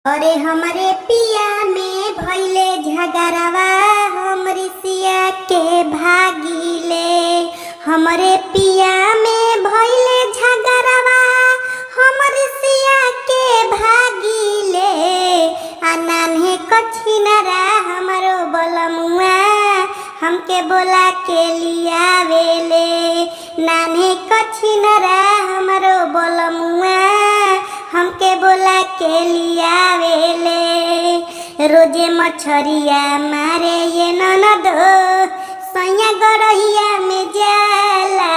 अरे हमरे पिया में भइले झगड़ावा, हमरी सिया के भागीले। हमरे पिया में भइले झगड़ावा, हमरी सिया के भागीले। आ नान्हे कछिनरा हमरो बलमुआ हमके बोला के लियावेले। नान्हे कछिनरा हमरो बलमुआ हमके बोला के लियावेले। रोजे मछरिया मारे ये ननदो, सैया गरहिया में जाला।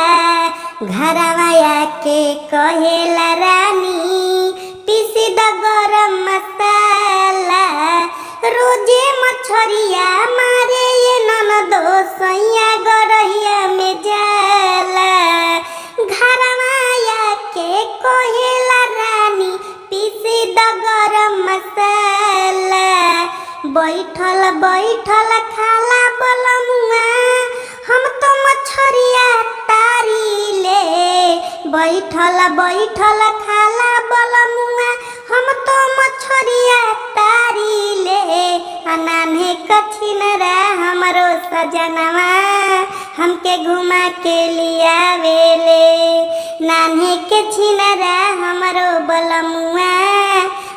घरवा आके कहेला रानी पीसी द गरम मसाला। रोजे मछरिया मारे ये ननदो, सैया गरहिया में जाला। घरवा आके कहेला रानी पीसी द गरम मसाला। बैठल बैठल खाला बलमुआ, हम तो मछरिया तारीले। बैठल बैठल खाला बलमुआ, हम तो मछरिया तारीले। नान्हे कछिनरा हमरो सजनवा हमके घुमा के लियावेले। नान्हे कछिनरा हमरो बलमुआ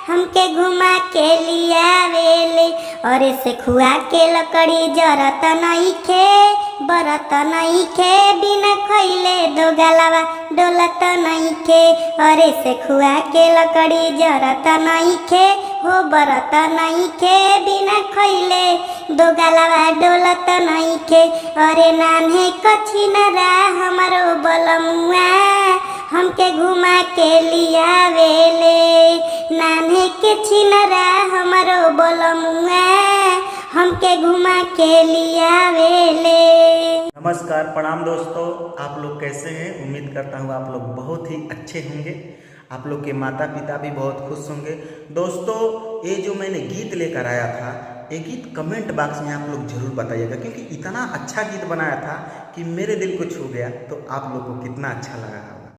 हमके घुमा के लियावेले। अरे से खुआ के लकड़ी जरत नइखे, बरत नइखे, बिना खइले दो गलवा डोलत नइखे। अरे से खुआ के लकड़ी जरत नइखे, हो बरत नइखे, बिना खइले दो गलवा डोलत नइखे। अरे नान्हे कछिनरा हमरो बलमुआ हमके घुमा के लियावेले। नान्हे कछिनरा हमरो बलमुआ हमके घुमा के लियावेले। नमस्कार, प्रणाम दोस्तों। आप लोग कैसे हैं? उम्मीद करता हूँ आप लोग बहुत ही अच्छे होंगे। आप लोग के माता पिता भी बहुत खुश होंगे। दोस्तों, ये जो मैंने गीत लेकर आया था, ये गीत कमेंट बॉक्स में आप लोग ज़रूर बताइएगा, क्योंकि इतना अच्छा गीत बनाया था कि मेरे दिल को छू गया। तो आप लोग को कितना अच्छा लगा।